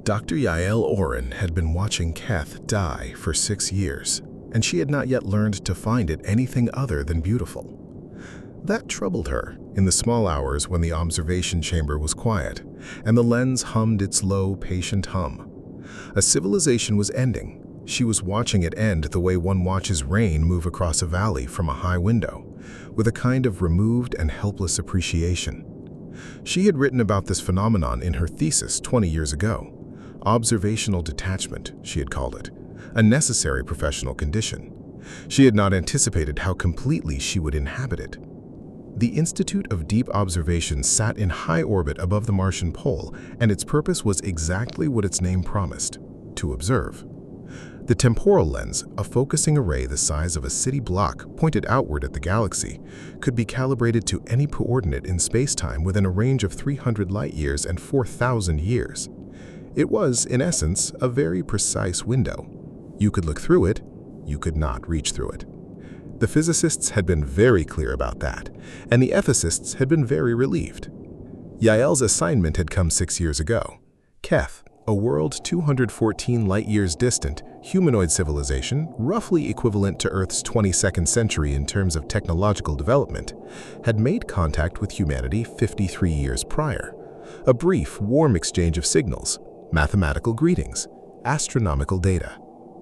Dr. Yael Orin had been watching Keth die for 6 years, and she had not yet learned to find it anything other than beautiful. That troubled her in the small hours when the observation chamber was quiet, and the lens hummed its low, patient hum. A civilization was ending. She was watching it end the way one watches rain move across a valley from a high window, with a kind of removed and helpless appreciation. She had written about this phenomenon in her thesis 20 years ago. Observational detachment, she had called it, a necessary professional condition. She had not anticipated how completely she would inhabit it. The Institute of Deep Observation sat in high orbit above the Martian pole, and its purpose was exactly what its name promised: to observe. The temporal lens, a focusing array the size of a city block pointed outward at the galaxy, could be calibrated to any coordinate in spacetime within a range of 300 light-years and 4,000 years. It was, in essence, a very precise window. You could look through it, you could not reach through it. The physicists had been very clear about that, and the ethicists had been very relieved. Yael's assignment had come 6 years ago. Keth, a world 214 light-years distant, humanoid civilization, roughly equivalent to Earth's 22nd century in terms of technological development, had made contact with humanity 53 years prior. A brief, warm exchange of signals, mathematical greetings, astronomical data,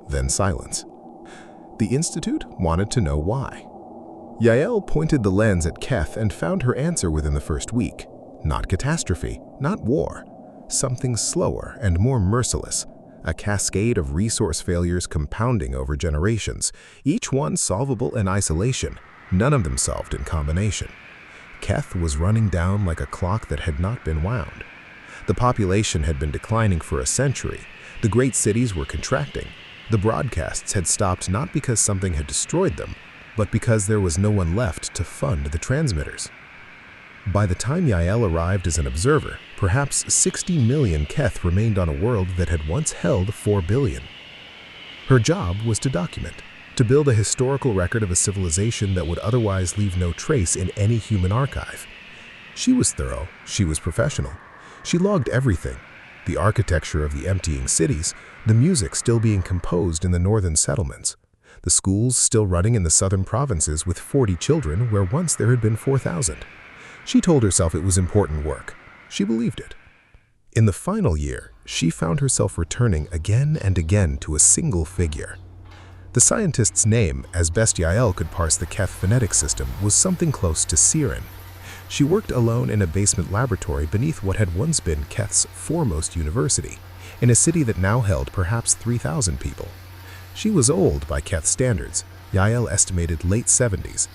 then silence. The Institute wanted to know why. Yael pointed the lens at Keth and found her answer within the first week. Not catastrophe, not war. Something slower and more merciless. A cascade of resource failures compounding over generations, each one solvable in isolation, none of them solved in combination. Keth was running down like a clock that had not been wound. The population had been declining for a century. The great cities were contracting. The broadcasts had stopped not because something had destroyed them, but because there was no one left to fund the transmitters. By the time Yael arrived as an observer, perhaps 60 million Keth remained on a world that had once held 4 billion. Her job was to document, to build a historical record of a civilization that would otherwise leave no trace in any human archive. She was thorough, she was professional. She logged everything: the architecture of the emptying cities, the music still being composed in the northern settlements, the schools still running in the southern provinces with 40 children where once there had been 4,000. She told herself it was important work. She believed it. In the final year, she found herself returning again and again to a single figure. The scientist's name, as best Yael could parse the Keth phonetic system, was something close to Siren. She worked alone in a basement laboratory beneath what had once been Keth's foremost university, in a city that now held perhaps 3,000 people. She was old by Keth standards, Yael estimated late 70s,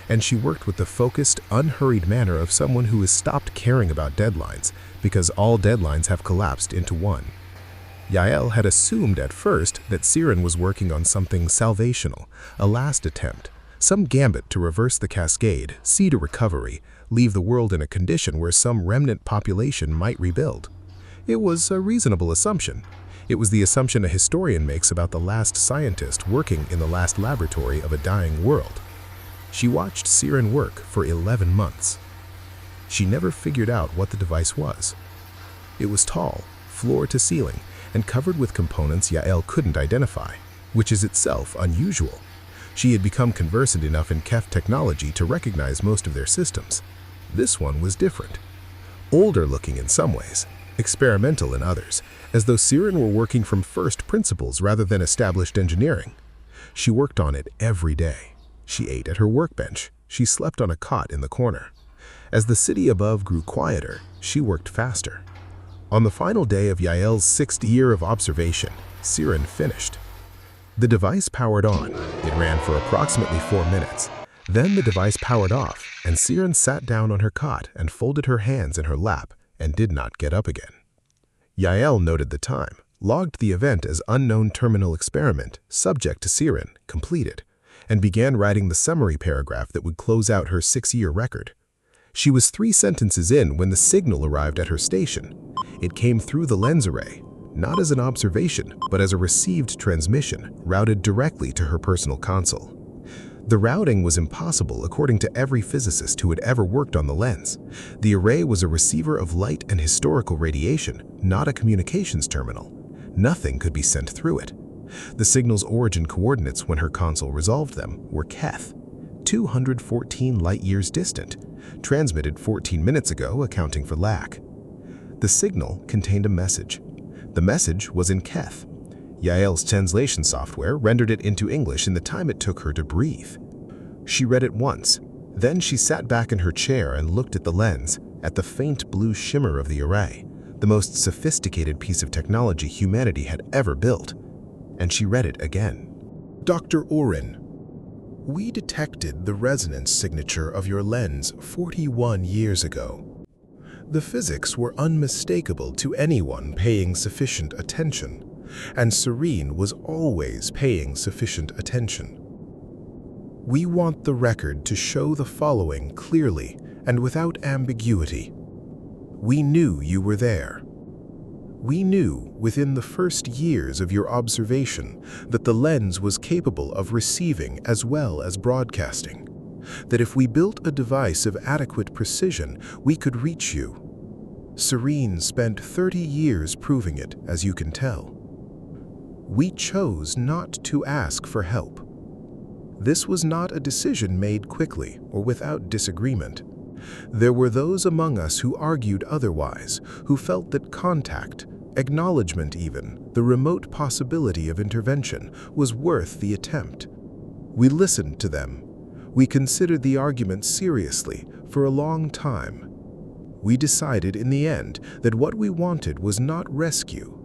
and she worked with the focused, unhurried manner of someone who has stopped caring about deadlines because all deadlines have collapsed into one. Yael had assumed at first that Siren was working on something salvational, a last attempt, some gambit to reverse the cascade, see to recovery, leave the world in a condition where some remnant population might rebuild. It was a reasonable assumption. It was the assumption a historian makes about the last scientist working in the last laboratory of a dying world. She watched Siren work for 11 months. She never figured out what the device was. It was tall, floor to ceiling, and covered with components Yael couldn't identify, which is itself unusual. She had become conversant enough in Keth technology to recognize most of their systems. This one was different. Older looking in some ways, experimental in others, as though Siren were working from first principles rather than established engineering. She worked on it every day. She ate at her workbench. She slept on a cot in the corner. As the city above grew quieter, she worked faster. On the final day of Yael's 6th year of observation, Siren finished. The device powered on. It ran for approximately 4 minutes. Then the device powered off, and Siren sat down on her cot and folded her hands in her lap and did not get up again. Yael noted the time, logged the event as unknown terminal experiment, subject to Siren, completed, and began writing the summary paragraph that would close out her 6-year record. She was 3 sentences in when the signal arrived at her station. It came through the lens array, not as an observation, but as a received transmission routed directly to her personal console. The routing was impossible according to every physicist who had ever worked on the lens. The array was a receiver of light and historical radiation, not a communications terminal. Nothing could be sent through it. The signal's origin coordinates when her console resolved them were Keth, 214 light-years distant, transmitted 14 minutes ago, accounting for lag. The signal contained a message. The message was in Keth. Yael's translation software rendered it into English in the time it took her to breathe. She read it once. Then she sat back in her chair and looked at the lens, at the faint blue shimmer of the array, the most sophisticated piece of technology humanity had ever built. And she read it again. Dr. Orin, we detected the resonance signature of your lens 41 years ago. The physics were unmistakable to anyone paying sufficient attention, and Serene was always paying sufficient attention. We want the record to show the following clearly and without ambiguity. We knew you were there. We knew within the first years of your observation that the lens was capable of receiving as well as broadcasting, that if we built a device of adequate precision, we could reach you. Serene spent 30 years proving it, as you can tell. We chose not to ask for help. This was not a decision made quickly or without disagreement. There were those among us who argued otherwise, who felt that contact, acknowledgement even, the remote possibility of intervention, was worth the attempt. We listened to them. We considered the argument seriously for a long time. We decided in the end that what we wanted was not rescue.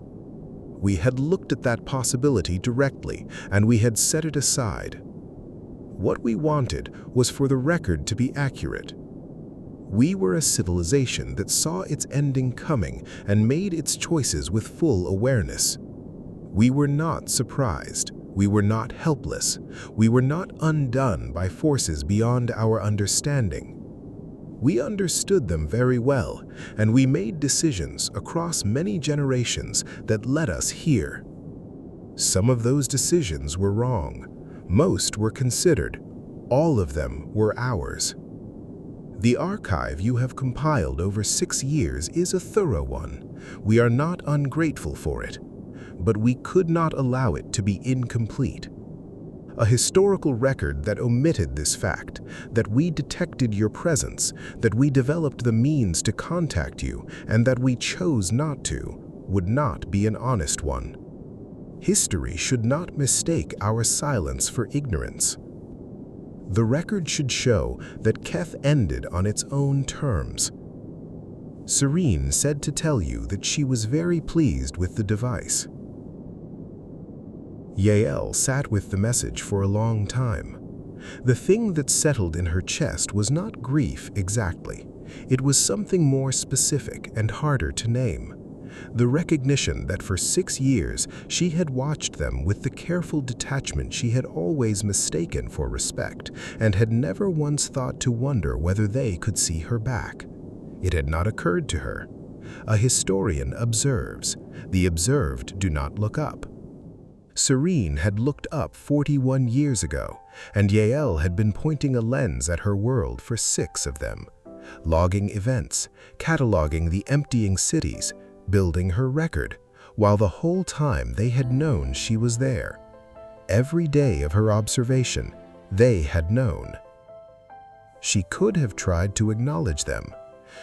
We had looked at that possibility directly, and we had set it aside. What we wanted was for the record to be accurate. We were a civilization that saw its ending coming and made its choices with full awareness. We were not surprised. We were not helpless. We were not undone by forces beyond our understanding. We understood them very well, and we made decisions across many generations that led us here. Some of those decisions were wrong. Most were considered. All of them were ours. The archive you have compiled over 6 years is a thorough one. We are not ungrateful for it, but we could not allow it to be incomplete. A historical record that omitted this fact, that we detected your presence, that we developed the means to contact you, and that we chose not to, would not be an honest one. History should not mistake our silence for ignorance. The record should show that Keth ended on its own terms. Serene said to tell you that she was very pleased with the device. Yael sat with the message for a long time. The thing that settled in her chest was not grief exactly. It was something more specific and harder to name. The recognition that for 6 years she had watched them with the careful detachment she had always mistaken for respect, and had never once thought to wonder whether they could see her back. It had not occurred to her. A historian observes. The observed do not look up. Serene had looked up 41 years ago, and Yael had been pointing a lens at her world for 6 of them, logging events, cataloging the emptying cities, building her record, while the whole time they had known she was there. Every day of her observation, they had known. She could have tried to acknowledge them.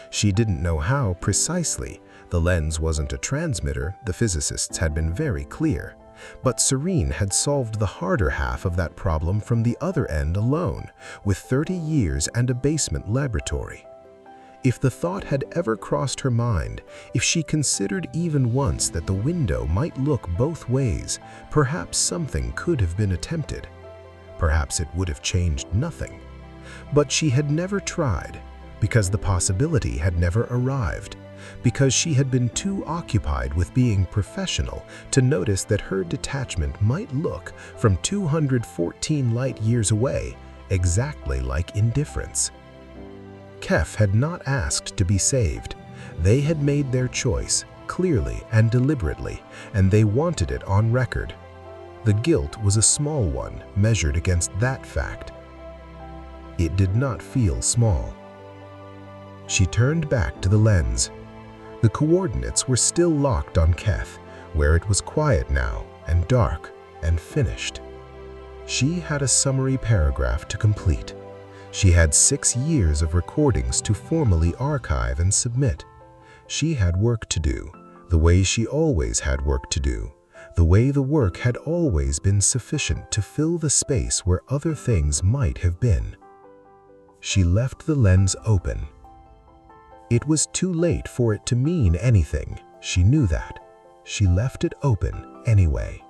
She didn't know how precisely. The lens wasn't a transmitter, the physicists had been very clear. But Serene had solved the harder half of that problem from the other end alone, with 30 years and a basement laboratory. If the thought had ever crossed her mind, if she considered even once that the window might look both ways, perhaps something could have been attempted. Perhaps it would have changed nothing. But she had never tried, because the possibility had never arrived, because she had been too occupied with being professional to notice that her detachment might look, from 214 light-years away, exactly like indifference. Keth had not asked to be saved. They had made their choice, clearly and deliberately, and they wanted it on record. The guilt was a small one measured against that fact, It did not feel small. She turned back to the lens. The coordinates were still locked on Keth, where it was quiet now and dark and finished. She had a summary paragraph to complete. She had 6 years of recordings to formally archive and submit. She had work to do, the way she always had work to do, the way the work had always been sufficient to fill the space where other things might have been. She left the lens open. It was too late for it to mean anything. She knew that. She left it open anyway.